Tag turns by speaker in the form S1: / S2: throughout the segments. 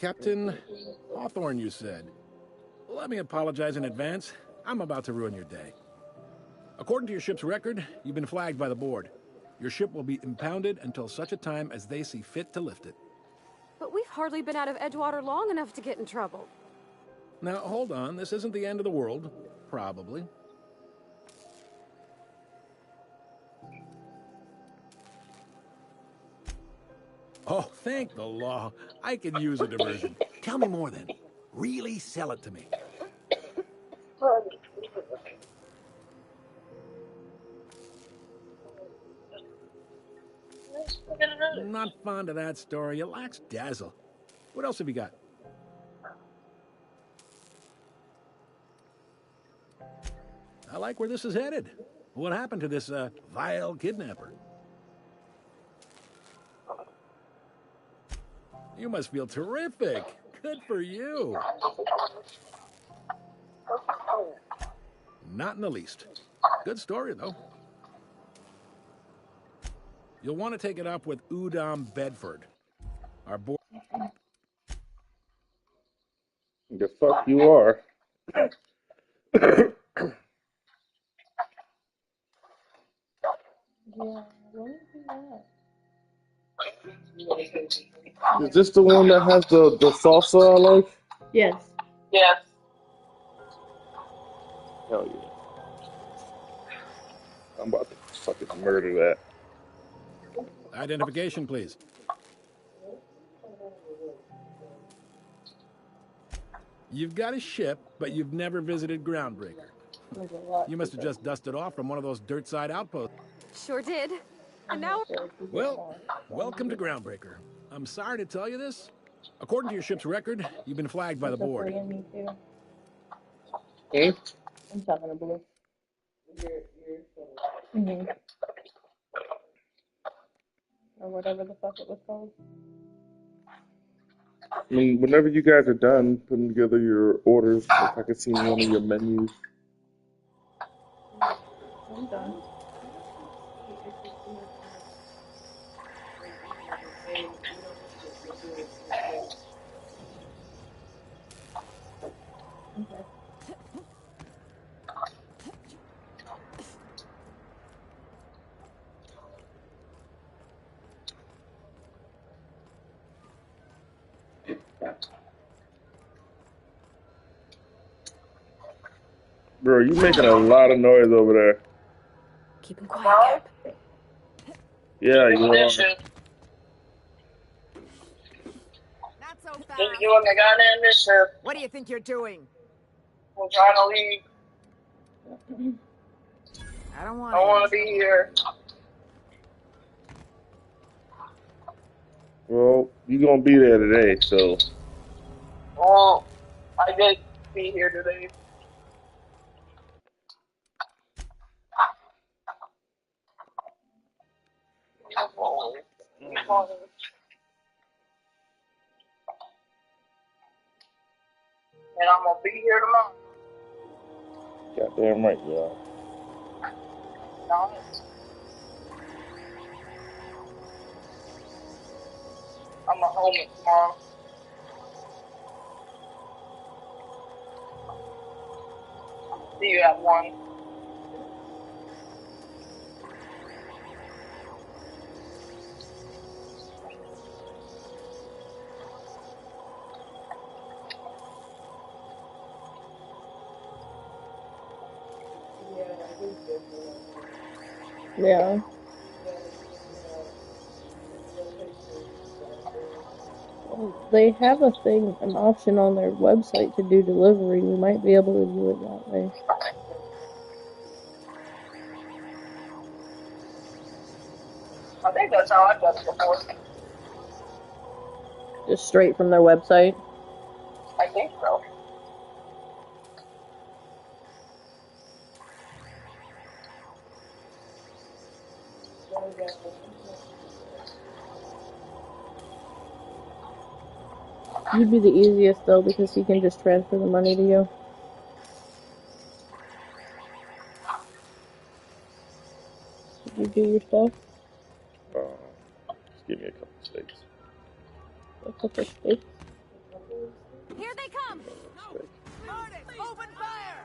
S1: Captain Hawthorne, you said. Let me apologize in advance. I'm about to ruin your day. According to your ship's record, you've been flagged by the board. Your ship will be impounded until such a time as they see fit to lift it.
S2: But we've hardly been out of Edgewater long enough to get in trouble.
S1: Now, hold on. This isn't the end of the world. Probably. Oh, thank the law. I could use a diversion. Tell me more, then. Really sell it to me. Not fond of that story. It lacks dazzle. What else have you got? I like where this is headed. What happened to this, vile kidnapper? You must feel terrific. Good for you. Not in the least. Good story, though. You'll want to take it up with Udom Bedford. Our board...
S3: The fuck you are. Is this the one that has the salsa I like?
S4: Yes.
S5: Yes.
S3: Hell yeah. I'm about to fucking murder that.
S1: Identification, please. You've got a ship, but you've never visited Groundbreaker. You must have just dusted off from one of those dirt-side outposts.
S2: Sure did. And now...
S1: Well, welcome to Groundbreaker. I'm sorry to tell you this. According to your ship's record, you've been flagged by the board.
S3: Hmm?
S4: I'm talking to Blue. Mm-hmm. Or whatever the fuck it was called.
S3: I mean, whenever you guys are done putting together your orders, if I can see one of your menus.
S4: I'm done. Okay.
S3: Bro, you making a lot of noise over there.
S2: Keep him quiet, Cap.
S3: Yeah, you are.
S5: Not so fast. You and the goddamn mission.
S6: What do you think you're doing?
S5: I'm trying to leave.
S6: I don't
S5: I want to be here.
S3: Well, you're going to be there today, so.
S5: Well, I did be here today. And I'm going to be here tomorrow.
S3: Goddamn right, y'all.
S5: I'm a home tomorrow. See you at 1.
S4: Yeah. Well, they have a thing, an option on their website to do delivery. We might be able to do it that way.
S5: I think that's how I've done it before.
S4: Just straight from their website.
S5: I think so.
S4: You'd be the easiest though because he can just transfer the money to you. Did you do your stuff?
S3: Just give me a couple steaks.
S4: A couple steaks?
S2: Here they come!
S6: Mortis, open fire!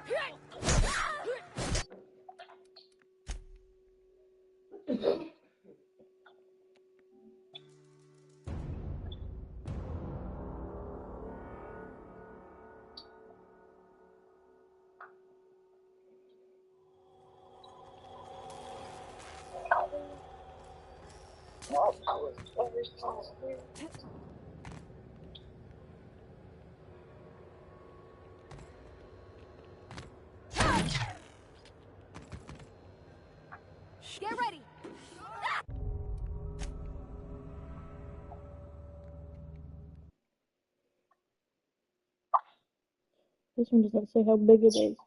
S2: Get ready!
S4: This one doesn't say how big it is.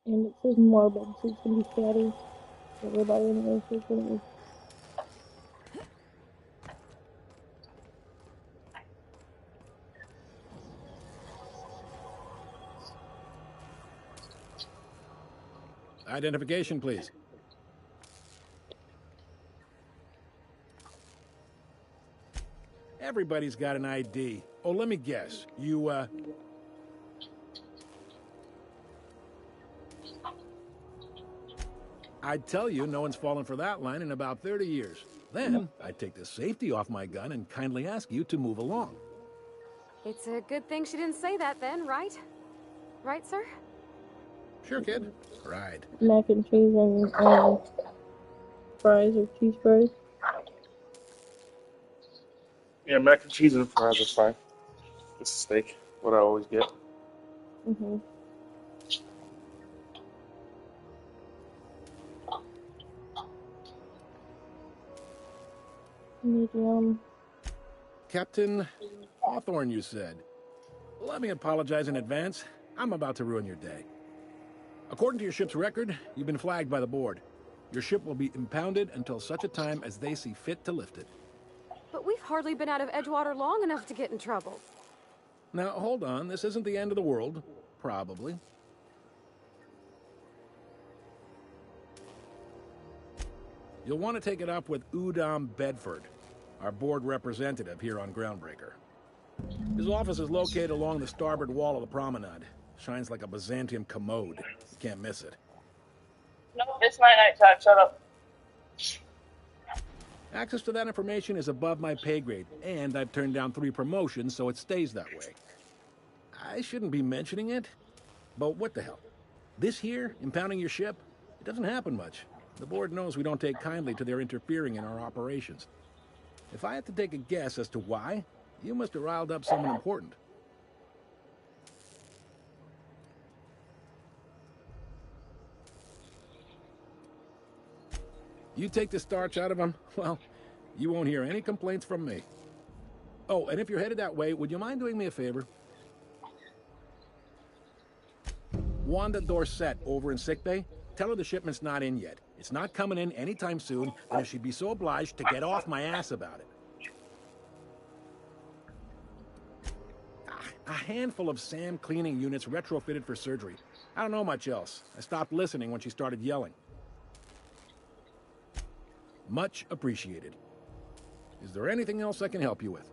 S4: And it says morbid, so it's gonna be fatty. Everybody anyway, so it's gonna be.
S1: Identification, please. Everybody's got an ID. Oh, let me guess. I'd tell you no one's fallen for that line in about 30 years. Then, I'd take the safety off my gun and kindly ask you to move along.
S2: It's a good thing she didn't say that then, right? Right, sir?
S1: Sure, kid. Right.
S4: Mac and cheese and fries or cheese fries.
S3: Yeah, mac and cheese and fries are fine. Just a steak, what I always get.
S4: Mm-hmm. Medium.
S1: Captain Hawthorne, you said. Let me apologize in advance. I'm about to ruin your day. According to your ship's record, you've been flagged by the board. Your ship will be impounded until such a time as they see fit to lift it.
S2: But we've hardly been out of Edgewater long enough to get in trouble.
S1: Now, hold on. This isn't the end of the world. Probably. You'll want to take it up with Udom Bedford, our board representative here on Groundbreaker. His office is located along the starboard wall of the promenade. Shines like a Byzantium commode. You can't miss it.
S5: No, it's my nighttime. Shut up.
S1: Access to that information is above my pay grade, and I've turned down 3 promotions, so it stays that way. I shouldn't be mentioning it, but what the hell? This here, impounding your ship, it doesn't happen much. The board knows we don't take kindly to their interfering in our operations. If I had to take a guess as to why, you must have riled up someone important. You take the starch out of them, well, you won't hear any complaints from me. Oh, and if you're headed that way, would you mind doing me a favor? Wanda Dorset over in sickbay, tell her the shipment's not in yet. It's not coming in anytime soon, and if she'd be so obliged to get off my ass about it. A handful of SAM cleaning units retrofitted for surgery. I don't know much else. I stopped listening when she started yelling. Much appreciated. Is there anything else I can help you with?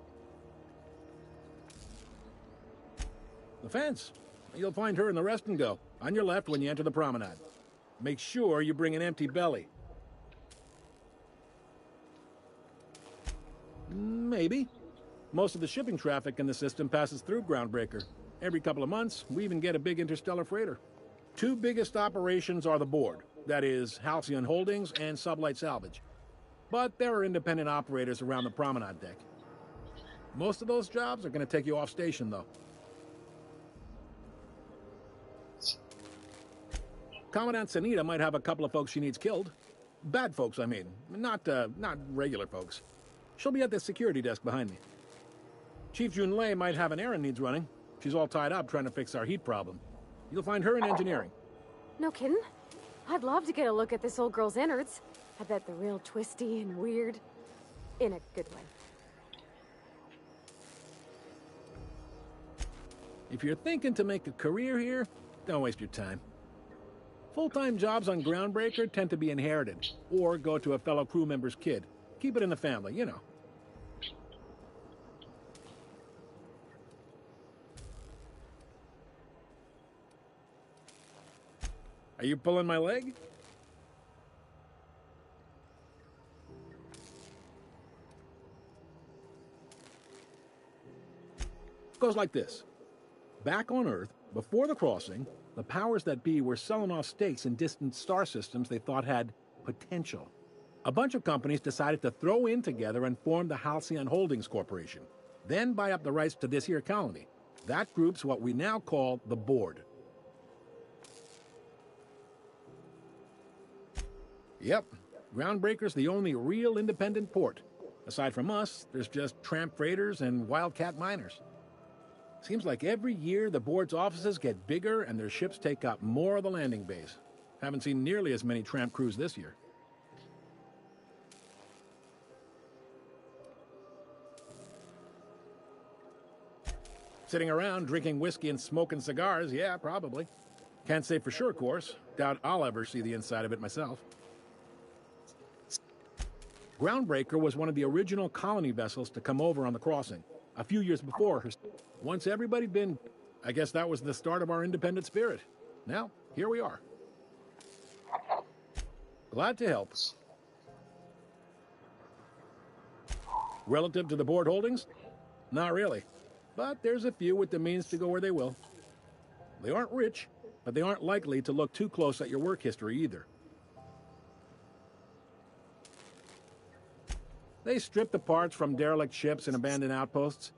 S1: The fence. You'll find her in the rest and go, on your left when you enter the promenade. Make sure you bring an empty belly. Maybe. Most of the shipping traffic in the system passes through Groundbreaker. Every couple of months, we even get a big interstellar freighter. 2 biggest operations are the board. That is, Halcyon Holdings and Sublight Salvage. But there are independent operators around the promenade deck. Most of those jobs are going to take you off station, though. Commandant Sanita might have a couple of folks she needs killed. Bad folks, I mean. Not regular folks. She'll be at the security desk behind me. Chief Junlei might have an errand needs running. She's all tied up trying to fix our heat problem. You'll find her in engineering.
S2: No kidding? I'd love to get a look at this old girl's innards. I bet they're real twisty and weird. In a good way.
S1: If you're thinking to make a career here, don't waste your time. Full-time jobs on Groundbreaker tend to be inherited, or go to a fellow crew member's kid. Keep it in the family, you know. Are you pulling my leg? It goes like this. Back on Earth, before the crossing, the powers that be were selling off stakes in distant star systems they thought had potential. A bunch of companies decided to throw in together and form the Halcyon Holdings Corporation, then buy up the rights to this here colony. That group's what we now call the Board. Yep, Groundbreaker's the only real independent port. Aside from us, there's just tramp freighters and wildcat miners. Seems like every year the Board's offices get bigger and their ships take up more of the landing base. Haven't seen nearly as many tramp crews this year. Sitting around drinking whiskey and smoking cigars, yeah, probably. Can't say for sure, of course. Doubt I'll ever see the inside of it myself. Groundbreaker was one of the original colony vessels to come over on the crossing, a few years before her. Once everybody'd been, I guess that was the start of our independent spirit. Now, here we are. Glad to help. Relative to the Board holdings? Not really. But there's a few with the means to go where they will. They aren't rich, but they aren't likely to look too close at your work history either. They strip the parts from derelict ships and abandoned outposts.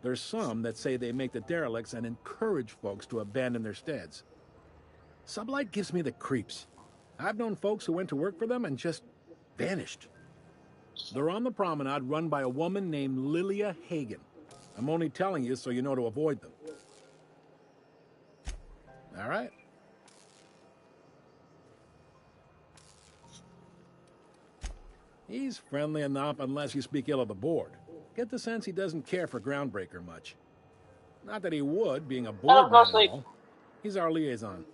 S1: There's some that say they make the derelicts and encourage folks to abandon their steads. Sublight gives me the creeps. I've known folks who went to work for them and just vanished. They're on the promenade run by a woman named Lilia Hagen. I'm only telling you so you know to avoid them. All right. He's friendly enough unless you speak ill of the Board. Get the sense he doesn't care for Groundbreaker much. Not that he would, being a Board man and all. He's our liaison.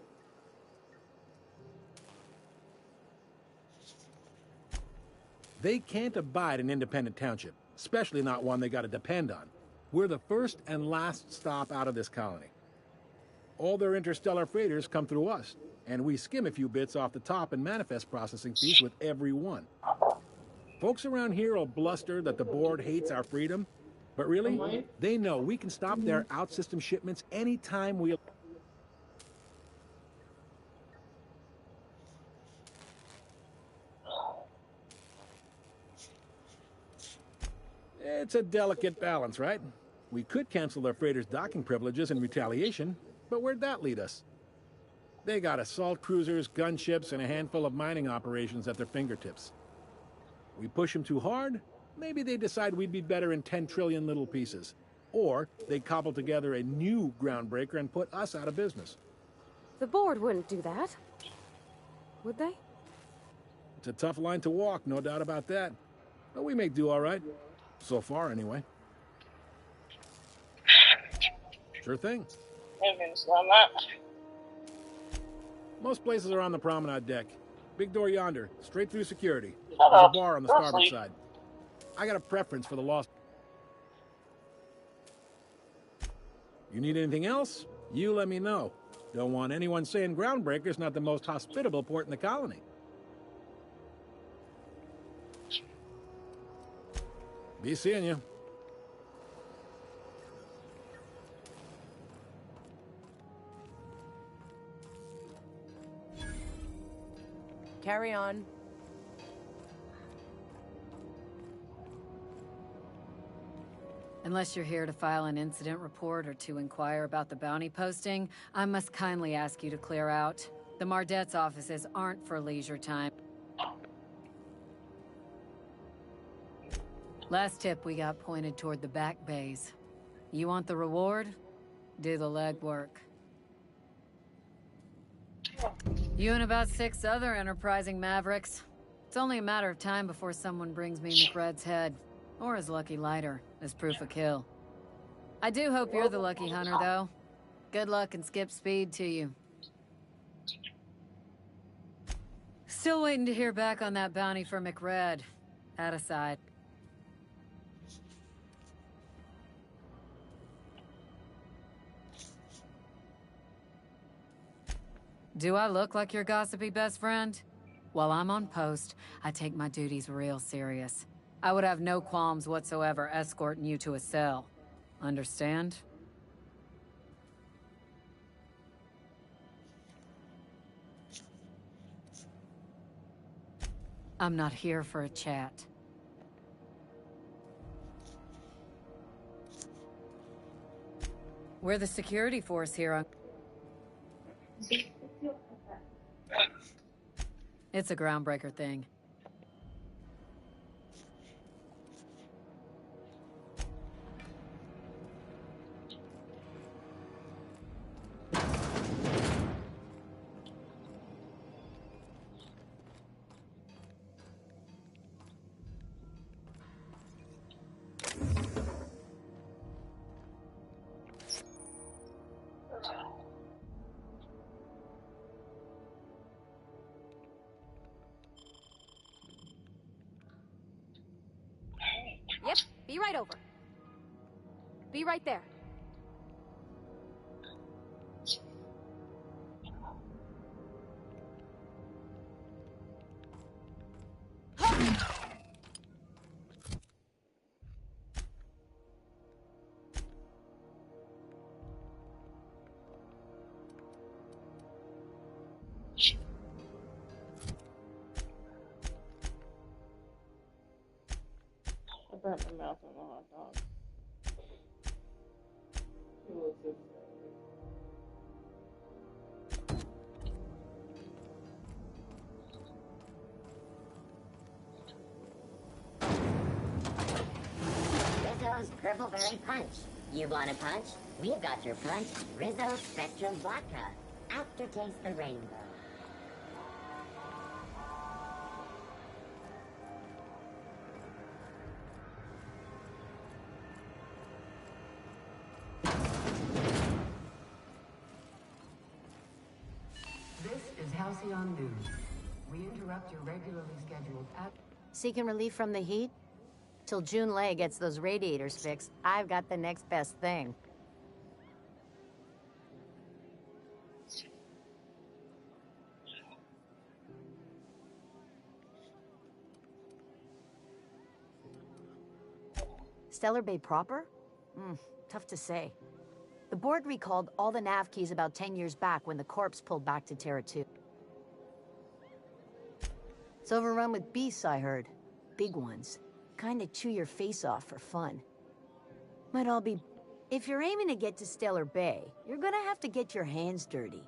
S1: They can't abide an independent township, especially not one they gotta depend on. We're the first and last stop out of this colony. All their interstellar freighters come through us, and we skim a few bits off the top and manifest processing fees with every one. Folks around here will bluster that the Board hates our freedom, but really, they know we can stop their out-system shipments anytime we... It's a delicate balance, right? We could cancel their freighters' docking privileges in retaliation, but where'd that lead us? They got assault cruisers, gunships, and a handful of mining operations at their fingertips. We push them too hard, maybe they decide we'd be better in 10 trillion little pieces. Or they cobble together a new Groundbreaker and put us out of business.
S2: The Board wouldn't do that. Would they?
S1: It's a tough line to walk, no doubt about that. But we make do all right. So far, anyway. Sure thing. Most places are on the promenade deck. Big door yonder, straight through security. There's a bar on the starboard side. I got a preference for the lost... You need anything else? You let me know. Don't want anyone saying Groundbreaker's not the most hospitable port in the colony. Be seeing you.
S6: Carry on.
S7: Unless you're here to file an incident report or to inquire about the bounty posting, I must kindly ask you to clear out. The Mardet's offices aren't for leisure time. Last tip we got pointed toward the back bays. You want the reward? Do the legwork. You and about 6 other enterprising mavericks. It's only a matter of time before someone brings me McRed's head, or his lucky lighter, as proof of kill. I do hope you're the lucky hunter, though. Good luck and skip speed to you. Still waiting to hear back on that bounty for McRed. That aside. Do I look like your gossipy best friend? While I'm on post, I take my duties real serious. I would have no qualms whatsoever escorting you to a cell. Understand? I'm not here for a chat. We're the security force here. It's a groundbreaker thing.
S2: Yep, be right over. Be right there.
S4: I burnt my mouth on a hot dog.
S8: Rizzo's Purple Berry Punch. You want a punch? We've got your punch. Rizzo Spectrum Vodka. Aftertaste the rainbow.
S9: This is Halcyon News. We interrupt your regularly scheduled
S6: Seeking relief from the heat? Till June Lay gets those radiators fixed, I've got the next best thing. Stellar Bay proper? Tough to say. The board recalled all the nav keys about 10 years back when the corpse pulled back to Terra 2. It's overrun with beasts, I heard. Big ones. Kinda chew your face off for fun. Might all be... If you're aiming to get to Stellar Bay, you're gonna have to get your hands dirty.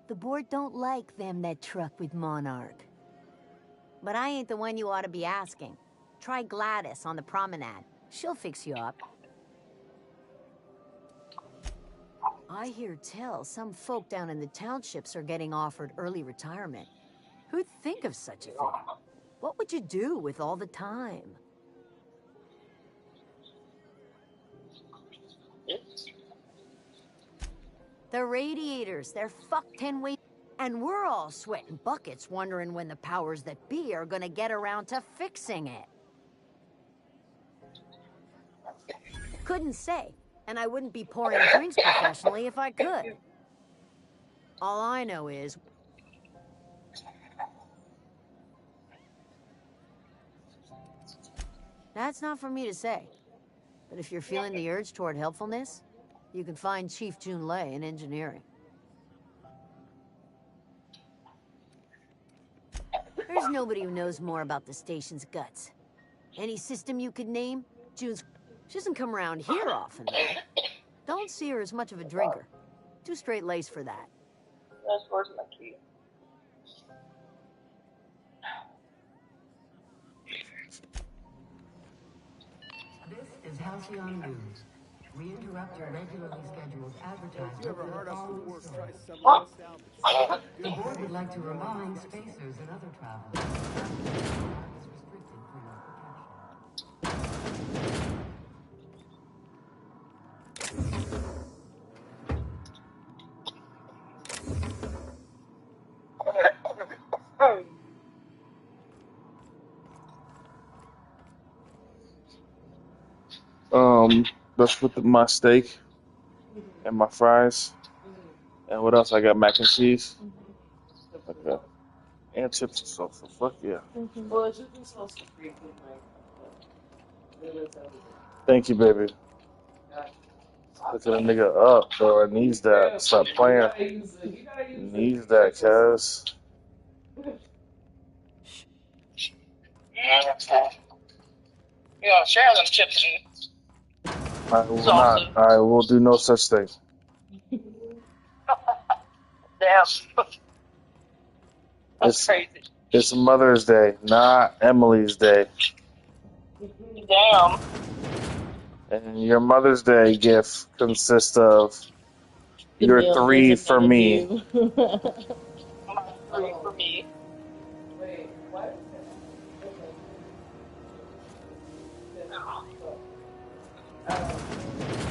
S6: The board don't like them that truck with Monarch. But I ain't the one you ought to be asking. Try Gladys on the promenade. She'll fix you up. I hear tell some folk down in the townships are getting offered early retirement. Who'd think of such a thing? What would you do with all the time? The radiators, they're fucked 10 ways. And we're all sweating buckets wondering when the powers that be are gonna get around to fixing it. Couldn't say, and I wouldn't be pouring drinks professionally if I could. All I know is... That's not for me to say. But if you're feeling the urge toward helpfulness, you can find Chief June Lay in engineering. There's nobody who knows more about the station's guts. Any system you could name, June's... She doesn't come around here often, though. Don't see her as much of a drinker. Too straight-laced for that.
S5: Where's my key?
S9: This is Halcyon News. We interrupt your regularly scheduled advertisement.
S10: You ever heard us who work try to sell
S5: What?
S10: salvage?
S9: The board would like to remind spacers and other travelers that is restricted for your protection.
S3: That's with my steak and my fries. And what else? I got mac and cheese. And chips and salsa. Fuck yeah.
S4: Well, it's just been supposed to freaking like, it was everything.
S3: Thank you, baby. Looking a nigga up, bro. I needs that. Stop playing. Needs that, cuz.
S5: Okay. You know, share them chips
S3: I
S5: and
S3: will not.
S5: salsa.
S3: I will do no such thing.
S5: Damn. That's
S3: It's
S5: crazy.
S3: it's Mother's Day, not Emily's Day.
S5: Damn.
S3: And your Mother's Day gift consists of
S4: The
S3: your
S4: meal
S3: three
S4: isn't
S3: for
S4: none of
S3: me.
S4: you.
S5: My three for me.
S4: Wait, why is that? Okay.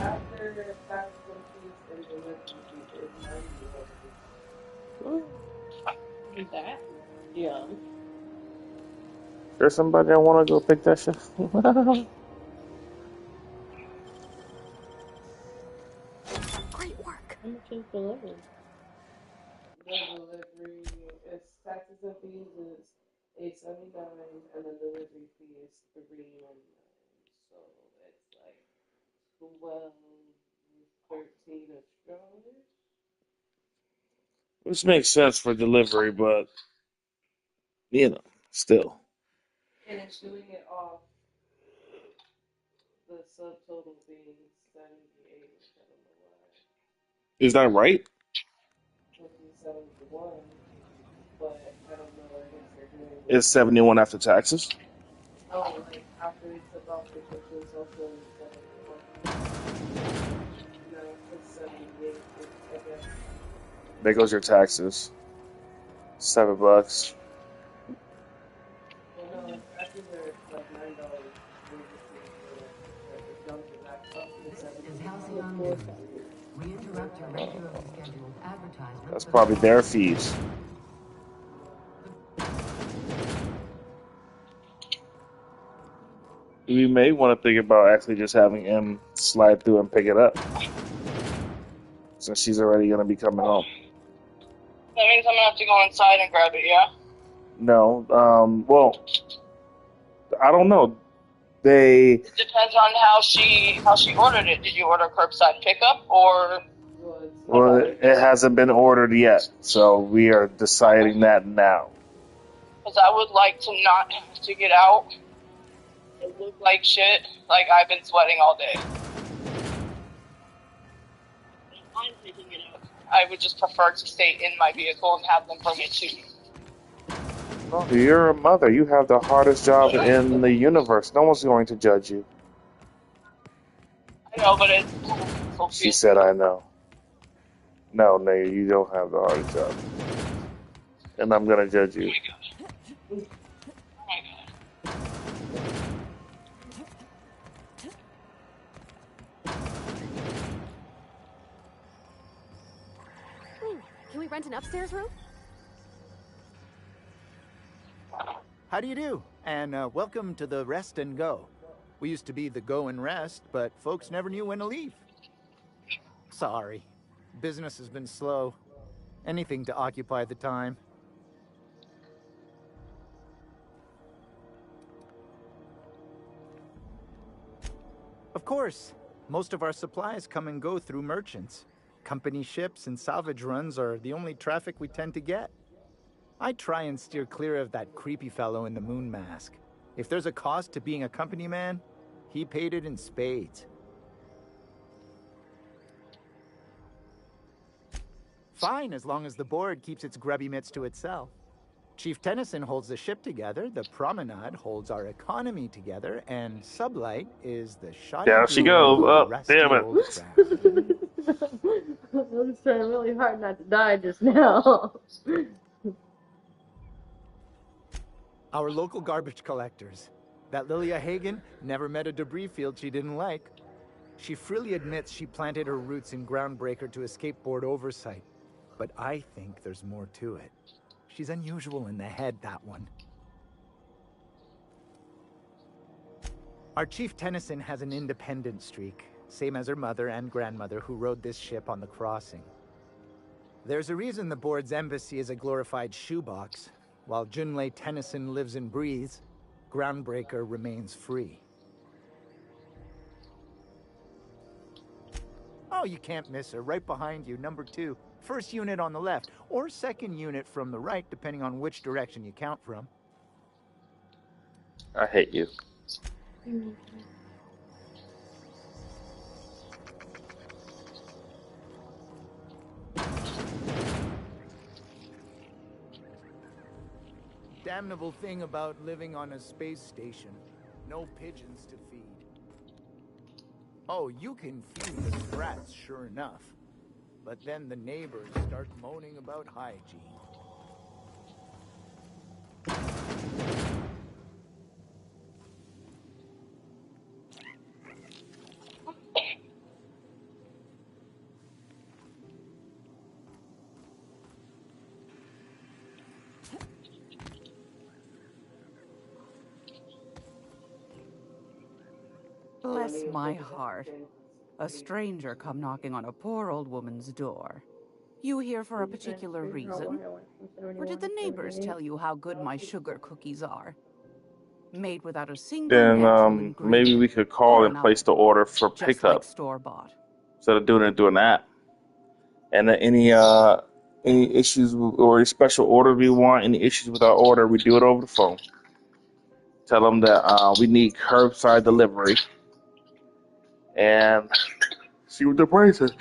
S4: After taxes and fees and delivery fee is $91. Is that? Yeah.
S3: There's somebody I want to go pick that shit.
S2: Great work.
S4: How much is delivered? The delivery is taxes and fees is $8.79 and the delivery fee is $3.99. So it's like 12, 13 dollars.
S3: Which makes sense for delivery, but still.
S4: And it's doing it off the subtotal being 78, which I don't know why.
S3: Is that right?
S4: Would be 71, but I don't know. I guess they're doing
S3: Is
S4: it.
S3: 71 after taxes?
S4: Oh, like after they took off the chips and salsa and 71. No, it's 78. I guess.
S3: There goes your taxes. $7.
S4: Well, no, taxes are like $9. They just need to jump it back up to
S9: This
S4: 70
S9: is Halcyon
S4: before
S9: News.
S4: taxes.
S9: We interrupt your regularly scheduled advertisement.
S3: That's
S9: for
S3: probably
S9: the
S3: their fees. We may want to think about actually just having M slide through and pick it up, since she's already going to be coming home.
S5: That means I'm gonna have to go inside and grab it, yeah?
S3: No, well, I don't know. They,
S5: It depends on how she ordered it. Did you order curbside pickup or
S3: well, it hasn't been ordered yet, so we are deciding that now.
S5: because I would like to not have to get out and look like shit, like I've been sweating all day. If I'm picking it up, I would just prefer to stay in my vehicle and have them bring it to me.
S3: No, you're a mother. You have the hardest job in the universe. No one's going to judge you.
S5: I know, but it's so
S3: She said, I know. No, you don't have the hardest job. And I'm going to judge you.
S5: Oh my god.
S2: Can we rent an upstairs room?
S11: How do you do? And welcome to the Rest and Go. We used to be the Go and Rest, but folks never knew when to leave. Sorry. Business has been slow. Anything to occupy the time. Of course. Most of our supplies come and go through merchants. Company ships and salvage runs are the only traffic we tend to get. I try and steer clear of that creepy fellow in the moon mask. If there's a cost to being a company man, he paid it in spades. Fine, as long as the board keeps its grubby mitts to itself. Chief Tennyson holds the ship together, the Promenade holds our economy together, and Sublight is the shoddy
S3: Down she
S11: glue
S3: goes.
S11: on our
S3: Oh,
S11: rusty
S3: damn it.
S11: old craft.
S4: I was trying really hard not to die just now.
S11: Our local garbage collectors. That Lilia Hagen never met a debris field she didn't like. She freely admits she planted her roots in Groundbreaker to escape board oversight. But I think there's more to it. She's unusual in the head, that one. Our Chief Tennyson has an independent streak, same as her mother and grandmother who rode this ship on the crossing. There's a reason the board's embassy is a glorified shoebox. While Junlei Tennyson lives and breathes, Groundbreaker remains free. Oh, you can't miss her. Right behind you, number 2. First unit on the left, or second unit from the right, depending on which direction you count from.
S3: I hate you.
S11: Damnable thing about living on a space station. No pigeons to feed. Oh, you can feed the sprats, sure enough. But then the neighbors start moaning about hygiene.
S9: Bless my heart. A stranger come knocking on a poor old woman's door. You here for a particular reason? Or did the neighbors tell you how good my sugar cookies are? Made without a single natural
S3: Then
S9: ingredient.
S3: maybe we could call and place the order for pickup
S9: store-bought.
S3: instead of doing it through an app. And then any issues or any special order we want, any issues with our order, we do it over the phone. Tell them that we need curbside delivery and see what the price is.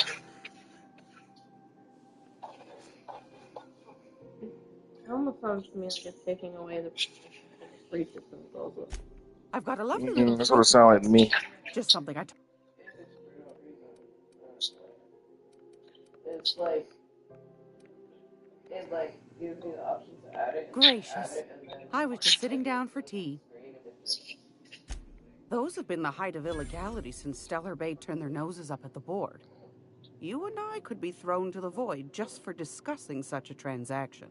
S4: It almost sounds to me like it's taking away the free system goes with.
S9: I've got a lovely little
S3: That's what it sounds like to me.
S9: Just something I
S4: It's like it gives me the option to add it.
S9: Gracious. I was just sitting down for tea. Those have been the height of illegality since Stellar Bay turned their noses up at the board. You and I could be thrown to the void just for discussing such a transaction.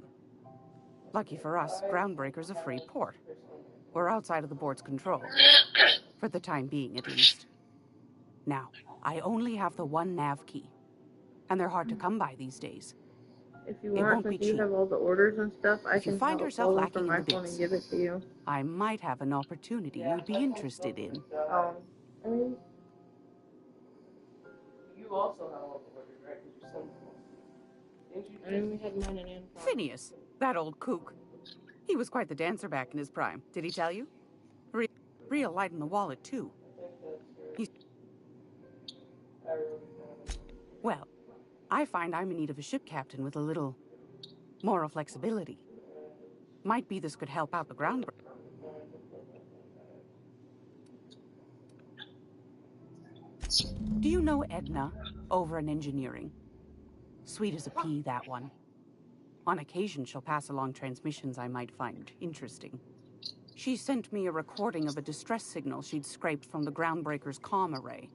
S9: Lucky for us, Groundbreaker's a free port. We're outside of the board's control. For the time being, at least. Now, I only have the one nav key. And they're hard to come by these days.
S4: If you want, since you have all the orders and stuff, I can
S9: find yourself
S4: call them
S9: lacking
S4: from my
S9: in the
S4: phone
S9: bits,
S4: and give it to you.
S9: I might have an opportunity you'd be interested in.
S4: I mean, you also have all the orders, right? Because you sent them. I mean, we had mine and Anne.
S9: Phineas, that old kook. He was quite the dancer back in his prime. Did he tell you? Real light in the wallet, too. Well, I find I'm in need of a ship captain with a little moral flexibility. Might be this could help out the groundbreaker. Do you know Edna over in engineering? Sweet as a pea, that one. On occasion, she'll pass along transmissions I might find interesting. She sent me a recording of a distress signal she'd scraped from the Groundbreaker's comm array.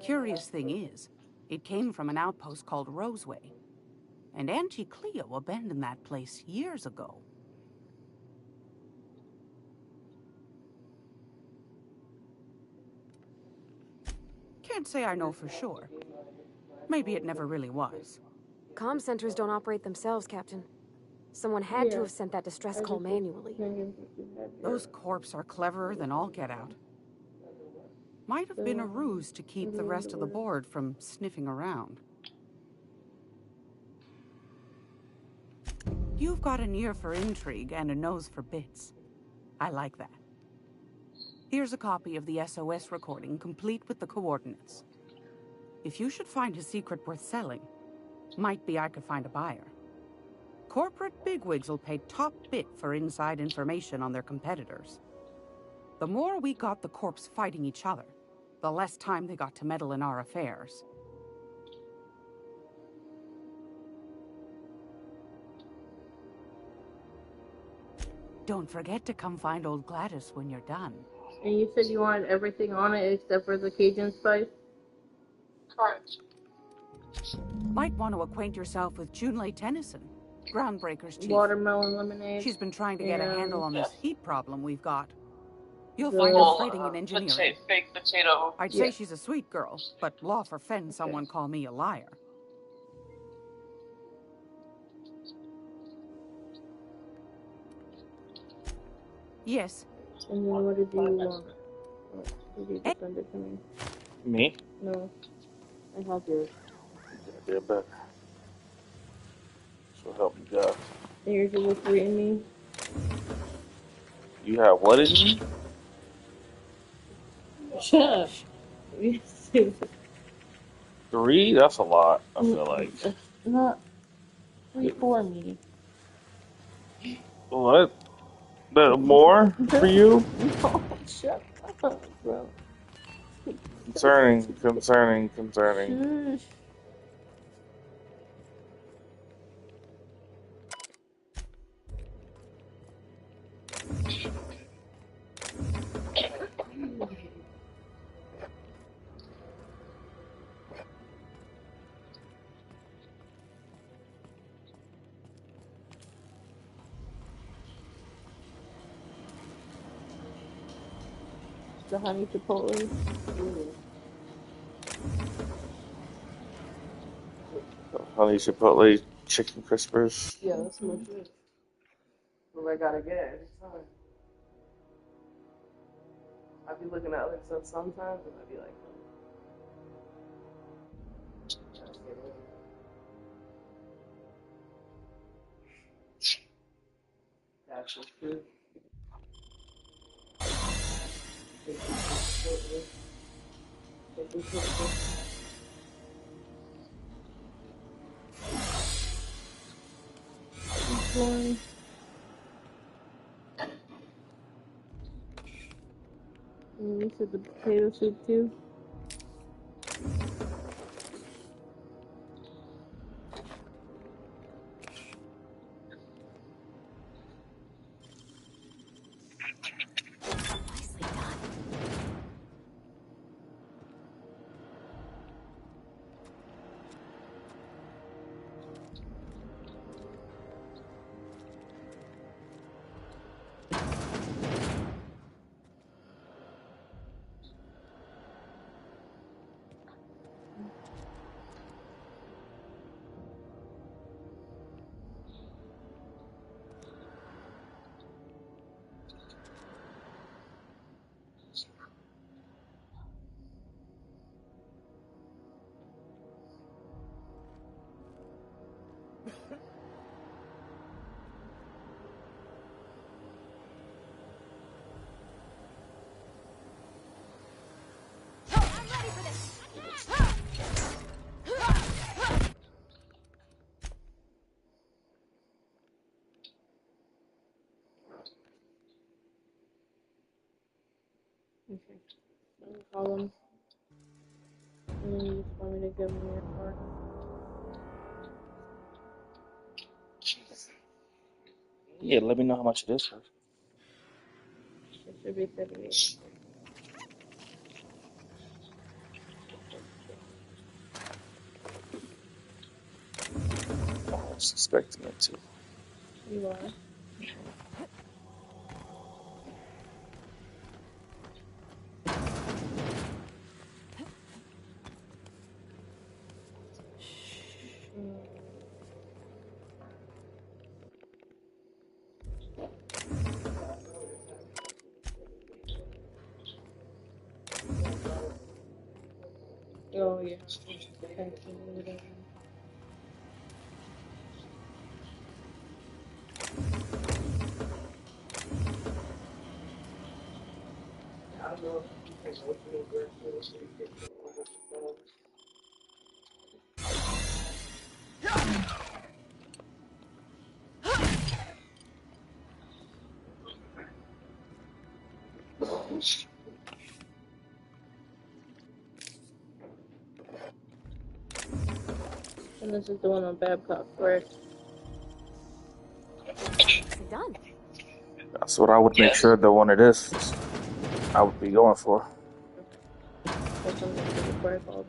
S9: Curious thing is, it came from an outpost called Roseway. And Auntie Cleo abandoned that place years ago. Can't say I know for sure. Maybe it never really was.
S2: Comm centers don't operate themselves, Captain. Someone had to have sent that distress call manually.
S9: Those corps are cleverer than all get out. Might have been a ruse to keep the rest of the board from sniffing around. You've got an ear for intrigue and a nose for bits. I like that. Here's a copy of the SOS recording, complete with the coordinates. If you should find a secret worth selling, might be I could find a buyer. Corporate bigwigs will pay top bit for inside information on their competitors. The more we got the corps fighting each other, the less time they got to meddle in our affairs. Don't forget to come find old Gladys when you're done.
S4: And you said you wanted everything on it except for the Cajun spice?
S5: Correct.
S9: Might want to acquaint yourself with Junlei Tennyson, Groundbreaker's chief.
S4: Watermelon lemonade.
S9: She's been trying to get a handle on this heat problem we've got. You'll
S4: The-
S9: find her fighting in engineering.
S5: Baked potato.
S9: I'd say she's a sweet girl, but law forfend someone call me a liar. Yes.
S4: And then what did you want? What did you just send it to me?
S3: Me?
S4: No, I have yours.
S3: Yeah, but so help me God.
S4: And yours is with 3 in me.
S3: You have what in me?
S4: Shut up. Yes, it
S3: 3? That's a lot. I
S4: was-
S3: feel like.
S4: It's not 3 for me.
S3: What? More for you?
S4: No, shut up, bro.
S3: Concerning.
S4: Shush. The honey chipotle.
S3: Honey chipotle chicken crispers.
S4: Yeah, that's my shit. What I gotta get every time. I be looking at other stuff sometimes, and I be like, gotta get it. That's just true. One. And you said the potato soup too?
S6: Nicely done.
S4: Okay. So I'll call them. And then you just want me to give them your card.
S3: Yeah, let me know how much it is first.
S4: It should be 78.
S3: I was expecting it to.
S4: You are? Oh, yeah. Thank you. I don't know if you can go to the grocery store and get the order. And this is the one on Babcock, correct?
S2: Nicely done.
S3: That's what I would make sure the one it is. I would be going for.
S4: That's something before I called.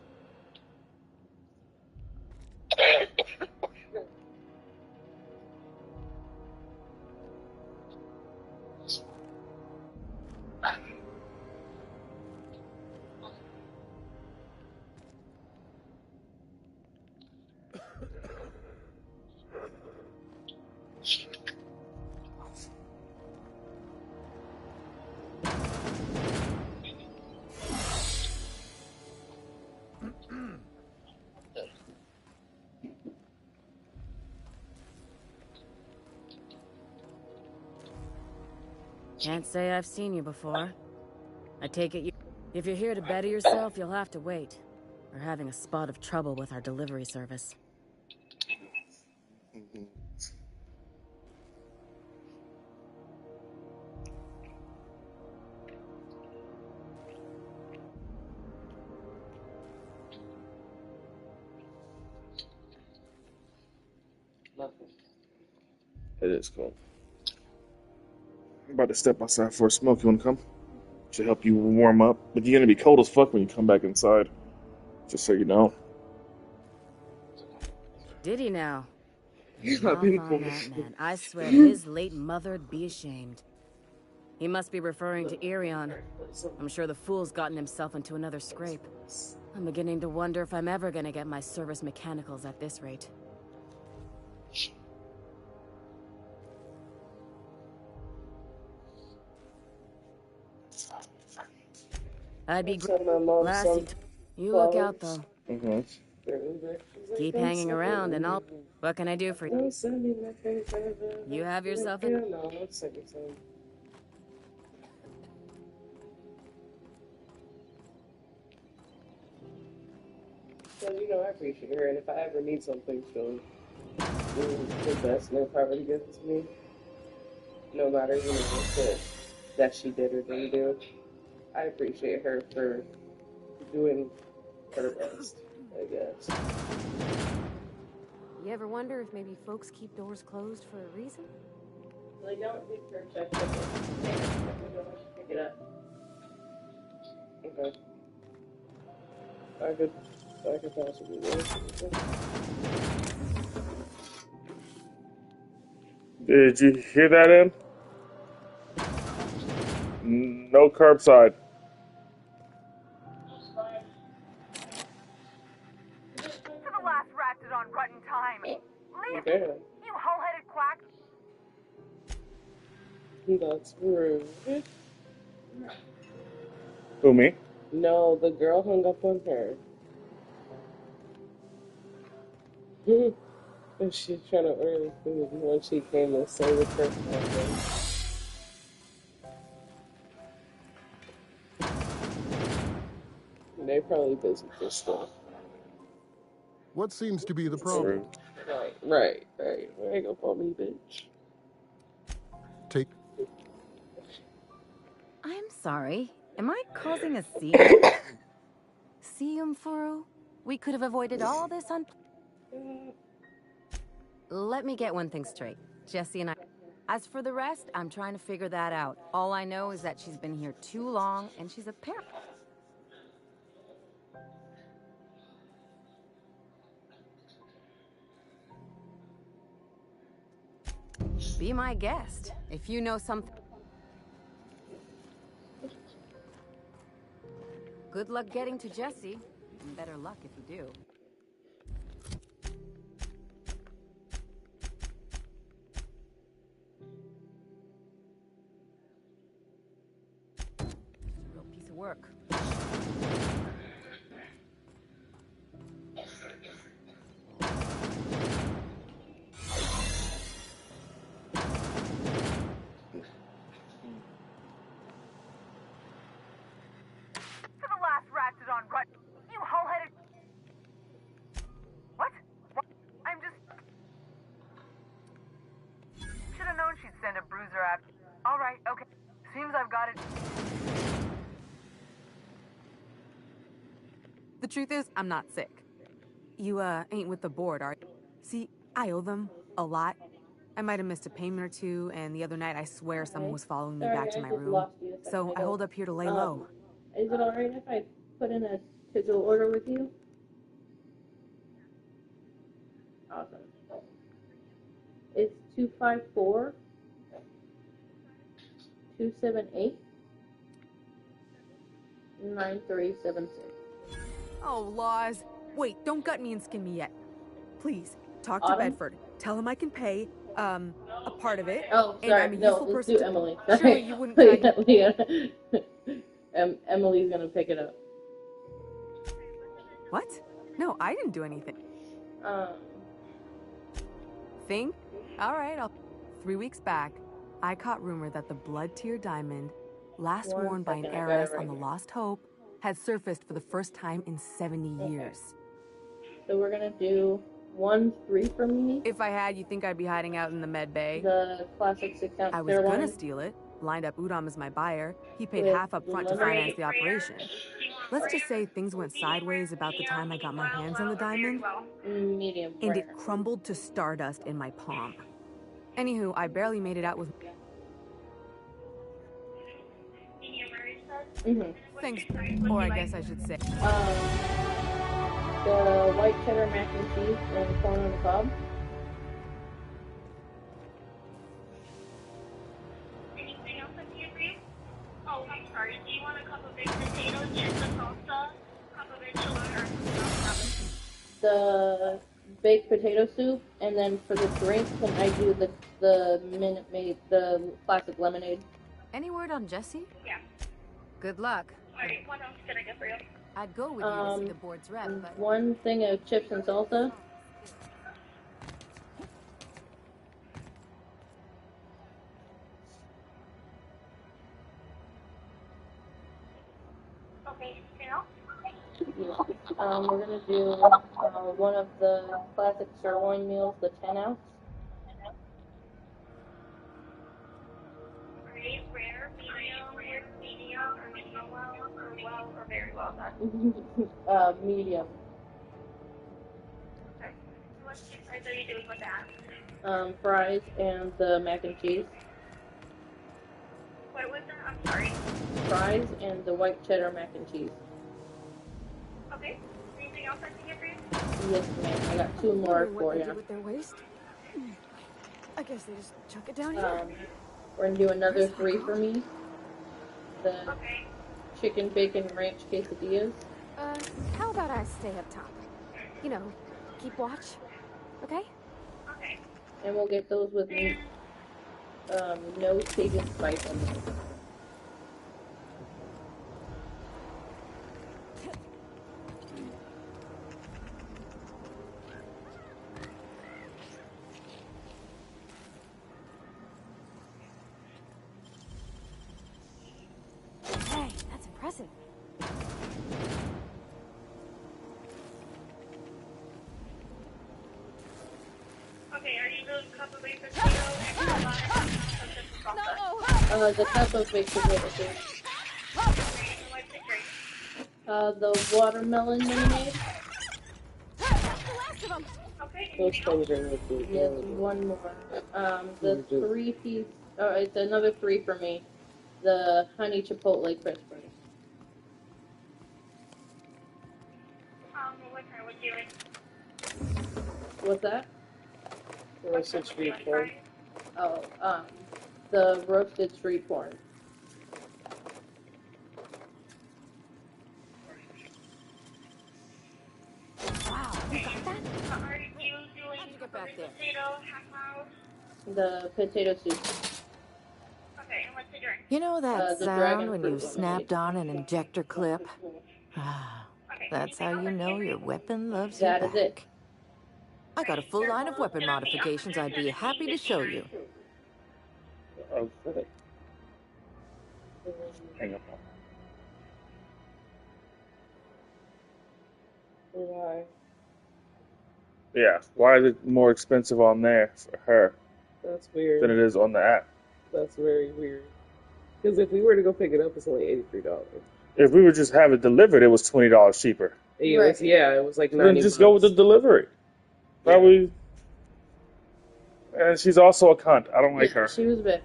S7: Can't say I've seen you before. I take it if you're here to better yourself, you'll have to wait. We're having a spot of trouble with our delivery service.
S3: It is cool. I'm about to step outside for a smoke. You want to come? Should help you warm up. But you're gonna be cold as fuck when you come back inside. Just so you know.
S7: Did he now?
S3: He's
S7: Mouth
S3: not being
S7: on
S3: cold.
S7: that man. I swear his late mother'd be ashamed. He must be referring to Irion. I'm sure the fool's gotten himself into another scrape. I'm beginning to wonder if I'm ever gonna get my service mechanicals at this rate. I'd be Lassie, you look out though. Keep hanging around and I'll... What can I do for you? You have yourself a...
S4: So, you know, I appreciate her, and if I ever need something, she'll do the best and probably give it to me. No matter, you know, what that she did or didn't do. I appreciate her for doing her best, I guess.
S2: You ever wonder if maybe folks keep doors closed for a reason?
S4: Well, don't leave her check it. Pick it up. Okay. I could possibly do it.
S3: Did you hear that, Em? No curbside.
S12: To the last rat on rotten time. Leave,
S4: Okay.
S12: you hull-headed quack.
S4: That's rude.
S3: Who, me?
S4: No, the girl hung up on her. And she's trying to order the food when she came to say the first time. They're probably busy for stuff.
S10: What seems to be the problem?
S4: Right. Hang up on me, bitch.
S10: Take.
S7: I'm sorry. Am I causing a scene? Sium Furu? We could have avoided all this on... Let me get one thing straight. Jesse and I... As for the rest, I'm trying to figure that out. All I know is that she's been here too long, and she's apparently... Be my guest. If you know something... Good luck getting to Jesse. And better luck if you do. Real piece of work.
S12: You hull-headed... What? I'm just... Should have known she'd send a bruiser after... Alright, okay. Seems I've got it.
S9: The truth is, I'm not sick. You, ain't with the board, are you? See, I owe them a lot. I might have missed a payment or two, and the other night I swear someone was following me back to my room. So I hold up here to lay low.
S13: Is it alright if I put in a to-go order with you? Awesome. It's 254 278 9376.
S9: Oh, laws. Wait, don't gut me and skin me yet. Please, talk to Bedford. Tell him I can pay, a part of it.
S13: Oh, sorry.
S9: And I'm a
S13: No,
S9: useful
S13: let's
S9: person
S13: do Emily.
S9: Surely you wouldn't
S13: Emily's gonna pick it up.
S9: What? No, I didn't do anything. Thing? Alright, I'll... 3 weeks back.
S14: I caught rumor that the blood tier diamond, last
S13: One
S14: worn by an
S13: second, I got it
S14: heiress
S13: right
S14: on the
S13: here.
S14: Lost Hope, had surfaced for the first time in 70 years.
S13: So we're gonna do 1 3 for me.
S14: If I had, you think I'd be hiding out in the med bay?
S13: The classic 6-ounce
S14: I was
S13: clear
S14: gonna
S13: wine
S14: steal it, lined up Udom as my buyer. He paid
S13: with
S14: half up front to
S13: lemonade.
S14: finance the operation. Let's just say things went sideways about the time I got my hands on the diamond,
S13: Medium
S14: and
S13: rare.
S14: it crumbled to stardust in my palm. Anywho, I barely made it out with... Thanks, or I guess I should say...
S13: The white cheddar mac and cheese and corn on the cob.
S15: Anything else I can get for you? Oh, I'm sorry. Do you want a cup of baked potatoes, chips and salsa, cup of enchilada, or
S13: The baked potato soup, and then for the drink, can I do the Minute Maid, the classic lemonade?
S6: Any word on Jesse?
S15: Yeah.
S6: Good luck.
S15: Alright, what else can I get for you?
S6: I'd go with you to see the board's rep, but...
S13: 1 thing of chips and salsa.
S15: Okay, anything else?
S13: We're gonna do one of the classic sirloin meals, the 10-ounce.
S15: Alright, rare, medium, or medium well, or very well done.
S13: Medium.
S15: Okay. What fries are you doing with that?
S13: Fries and the mac and cheese.
S15: What was that? I'm sorry.
S13: Fries and the white cheddar mac and cheese.
S15: Okay. Anything else I can get for you?
S13: Yes, ma'am. I got 2 more for
S2: What they
S13: you.
S2: do with their waste? I guess they just chuck it down here.
S13: We're gonna do another 3 for me. The chicken bacon ranch quesadillas.
S2: How about I stay up top? You know, keep watch. Okay?
S15: Okay.
S13: And we'll get those with me. No Cajun spice on them.
S2: Hey, that's impressive.
S15: Okay, are you doing a cup of baked potato and
S13: The cup of baked potato soup. The watermelon lemonade.
S4: Those things are with you.
S13: Yes, 1 more. The 3-piece. Oh, it's another 3 for me. The honey chipotle crisp fries.
S15: what kind would you like?
S13: What's that?
S4: Roasted street corn.
S13: Oh, the roasted street corn.
S2: Wow, you got that?
S15: Are you doing potato, half mouse?
S13: The potato soup.
S15: Okay, and what's the drink?
S6: You know that
S13: the
S6: sound
S13: dragon
S6: when
S13: fruit
S6: you've snapped on an injector clip? That's how you know your weapon loves you
S13: That is it.
S6: back. I got a full line of weapon modifications I'd be happy to show you.
S3: Oh, shit. Hang up.
S4: Why?
S3: Yeah, why is it more expensive on there for her
S4: That's weird.
S3: than it is on the app?
S4: That's very weird. Because if we were to go pick it up, it's only $83.
S3: If we would just have it delivered, it was $20 cheaper.
S4: It was, yeah, it was like $90.
S3: Then just go with the delivery. Probably. And she's also a cunt. I don't like her.
S13: She was a bitch.